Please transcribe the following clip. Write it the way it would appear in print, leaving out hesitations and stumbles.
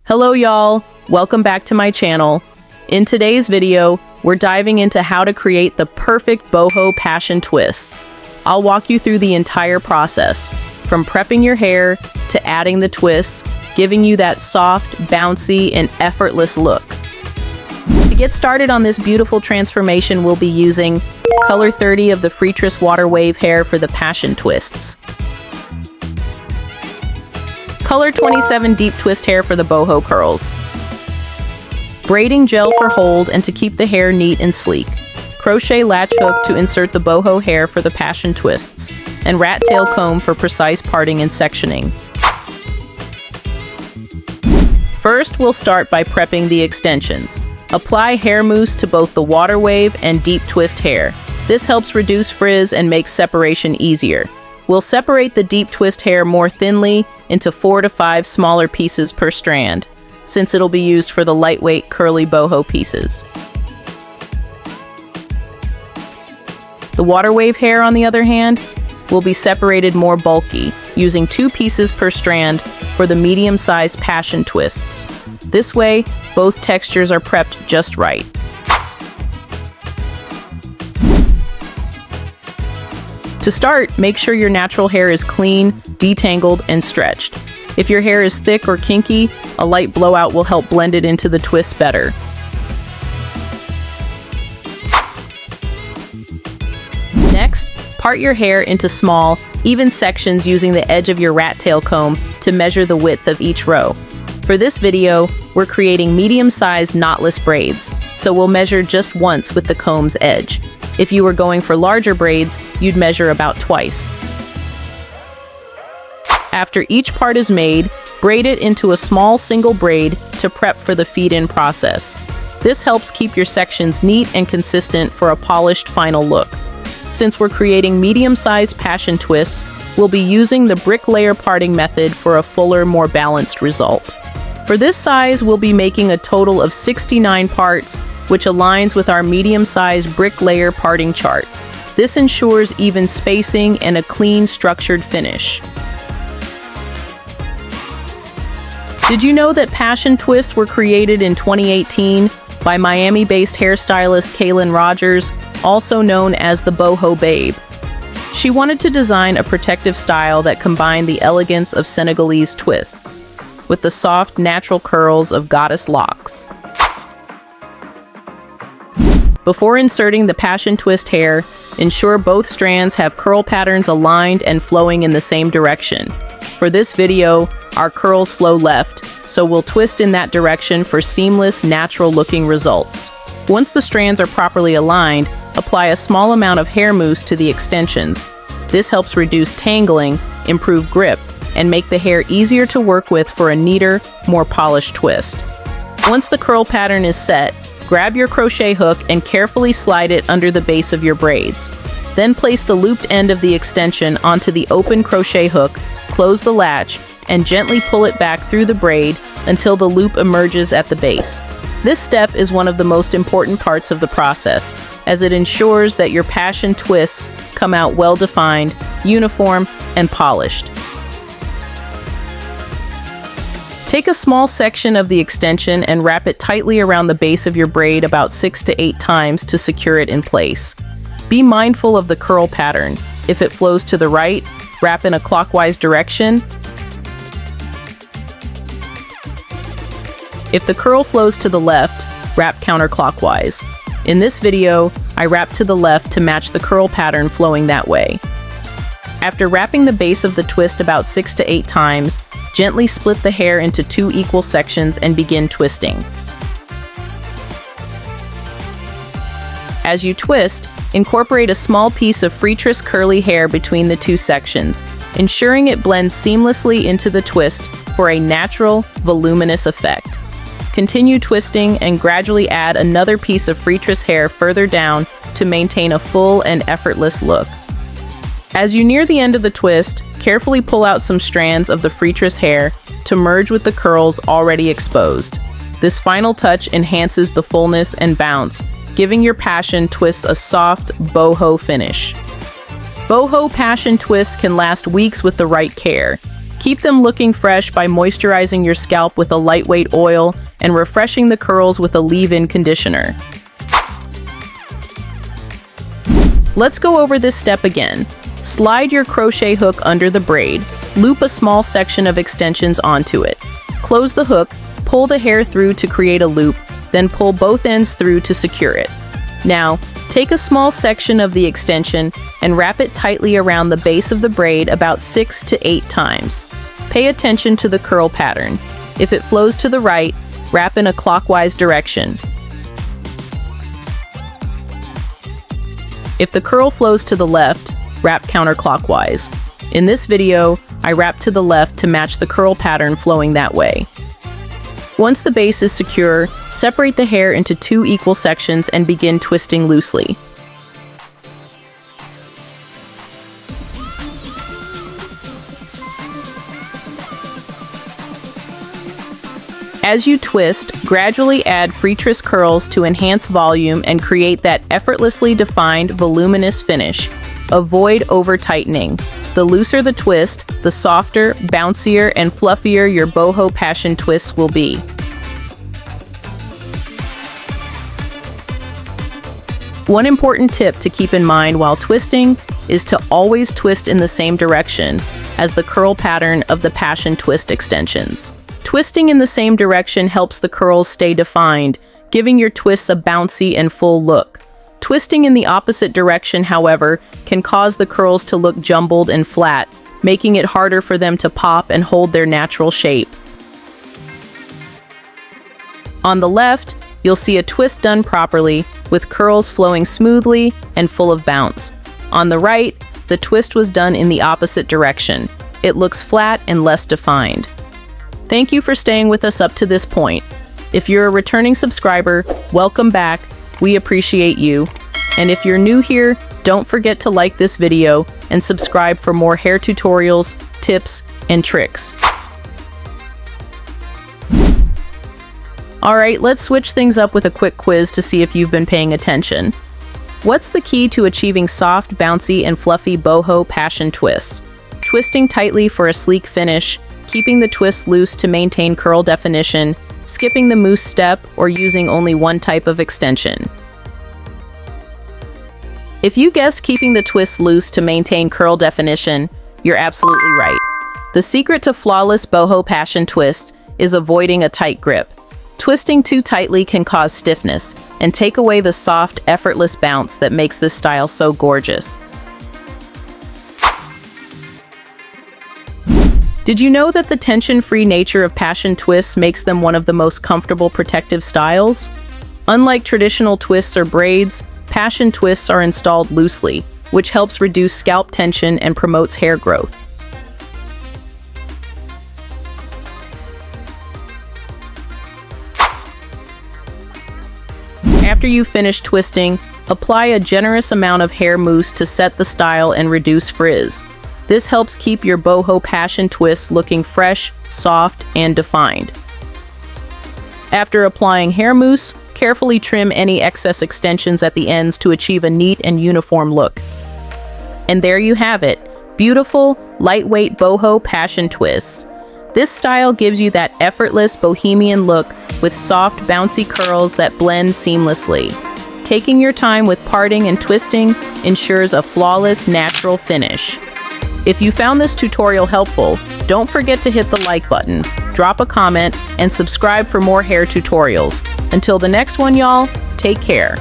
Hello y'all, welcome back to my channel. In today's video, we're diving into how to create the perfect boho passion twist. I'll walk you through the entire process, from prepping your hair to adding the twists, giving you that soft, bouncy, and effortless look. To get started on this beautiful transformation, we'll be using color 30 of the Freetress Water Wave hair for the passion twists, color 27 deep twist hair for the boho curls, braiding gel for hold and to keep the hair neat and sleek, crochet latch hook to insert the boho hair for the passion twists, and rat tail comb for precise parting and sectioning. First, we'll start by prepping the extensions. Apply hair mousse to both the water wave and deep twist hair. This helps reduce frizz and makes separation easier. We'll separate the deep twist hair more thinly into 4 to 5 smaller pieces per strand, since it'll be used for the lightweight curly boho pieces. The water wave hair, on the other hand, will be separated more bulky, using 2 pieces per strand for the medium-sized passion twists. This way, both textures are prepped just right. To start, make sure your natural hair is clean, detangled, and stretched. If your hair is thick or kinky, a light blowout will help blend it into the twists better. Next, part your hair into small, even sections using the edge of your rat tail comb to measure the width of each row. For this video, we're creating medium-sized knotless braids, so we'll measure just once with the comb's edge. If you were going for larger braids, you'd measure about twice. After each part is made, braid it into a small single braid to prep for the feed-in process. This helps keep your sections neat and consistent for a polished final look. Since we're creating medium-sized passion twists, we'll be using the brick layer parting method for a fuller, more balanced result. For this size, we'll be making a total of 69 parts, which aligns with our medium-sized brick layer parting chart. This ensures even spacing and a clean, structured finish. Did you know that passion twists were created in 2018 by Miami-based hairstylist Kaylin Rogers, also known as the Boho Babe? She wanted to design a protective style that combined the elegance of Senegalese twists with the soft, natural curls of goddess locks. Before inserting the passion twist hair, ensure both strands have curl patterns aligned and flowing in the same direction. For this video, our curls flow left, so we'll twist in that direction for seamless, natural-looking results. Once the strands are properly aligned, apply a small amount of hair mousse to the extensions. This helps reduce tangling, improve grip, and make the hair easier to work with for a neater, more polished twist. Once the curl pattern is set, grab your crochet hook and carefully slide it under the base of your braids. Then place the looped end of the extension onto the open crochet hook, close the latch, and gently pull it back through the braid until the loop emerges at the base. This step is one of the most important parts of the process, as it ensures that your passion twists come out well-defined, uniform, and polished. Take a small section of the extension and wrap it tightly around the base of your braid about 6 to 8 times to secure it in place. Be mindful of the curl pattern. If it flows to the right, wrap in a clockwise direction. If the curl flows to the left, wrap counterclockwise. In this video, I wrap to the left to match the curl pattern flowing that way. After wrapping the base of the twist about 6 to 8 times, gently split the hair into 2 equal sections and begin twisting. As you twist, incorporate a small piece of Freetress curly hair between the 2 sections, ensuring it blends seamlessly into the twist for a natural, voluminous effect. Continue twisting and gradually add another piece of Freetress hair further down to maintain a full and effortless look. As you near the end of the twist, carefully pull out some strands of the Freetress hair to merge with the curls already exposed. This final touch enhances the fullness and bounce, giving your passion twists a soft, boho finish. Boho passion twists can last weeks with the right care. Keep them looking fresh by moisturizing your scalp with a lightweight oil and refreshing the curls with a leave-in conditioner. Let's go over this step again. Slide your crochet hook under the braid, loop a small section of extensions onto it. Close the hook, pull the hair through to create a loop, then pull both ends through to secure it. Now, take a small section of the extension and wrap it tightly around the base of the braid about 6 to 8 times. Pay attention to the curl pattern. If it flows to the right, wrap in a clockwise direction. If the curl flows to the left, wrap counterclockwise. In this video, I wrap to the left to match the curl pattern flowing that way. Once the base is secure, separate the hair into 2 equal sections and begin twisting loosely. As you twist, gradually add free-twist curls to enhance volume and create that effortlessly defined, voluminous finish. Avoid over-tightening. The looser the twist, the softer, bouncier, and fluffier your Boho Passion Twists will be. One important tip to keep in mind while twisting is to always twist in the same direction as the curl pattern of the Passion Twist extensions. Twisting in the same direction helps the curls stay defined, giving your twists a bouncy and full look. Twisting in the opposite direction, however, can cause the curls to look jumbled and flat, making it harder for them to pop and hold their natural shape. On the left, you'll see a twist done properly, with curls flowing smoothly and full of bounce. On the right, the twist was done in the opposite direction. It looks flat and less defined. Thank you for staying with us up to this point. If you're a returning subscriber, welcome back. We appreciate you. And if you're new here, don't forget to like this video and subscribe for more hair tutorials, tips, and tricks. Alright, let's switch things up with a quick quiz to see if you've been paying attention. What's the key to achieving soft, bouncy, and fluffy Boho Passion Twists? Twisting tightly for a sleek finish, keeping the twists loose to maintain curl definition, skipping the mousse step, or using only one type of extension. If you guessed keeping the twists loose to maintain curl definition, you're absolutely right. The secret to flawless Boho Passion Twists is avoiding a tight grip. Twisting too tightly can cause stiffness and take away the soft, effortless bounce that makes this style so gorgeous. Did you know that the tension-free nature of Passion Twists makes them one of the most comfortable protective styles? Unlike traditional twists or braids, Passion Twists are installed loosely, which helps reduce scalp tension and promotes hair growth. After you finish twisting, apply a generous amount of hair mousse to set the style and reduce frizz. This helps keep your Boho Passion Twists looking fresh, soft, and defined. After applying hair mousse, carefully trim any excess extensions at the ends to achieve a neat and uniform look. And there you have it, beautiful, lightweight Boho Passion Twists. This style gives you that effortless bohemian look with soft, bouncy curls that blend seamlessly. Taking your time with parting and twisting ensures a flawless, natural finish. If you found this tutorial helpful, don't forget to hit the like button, drop a comment, and subscribe for more hair tutorials. Until the next one, y'all, take care.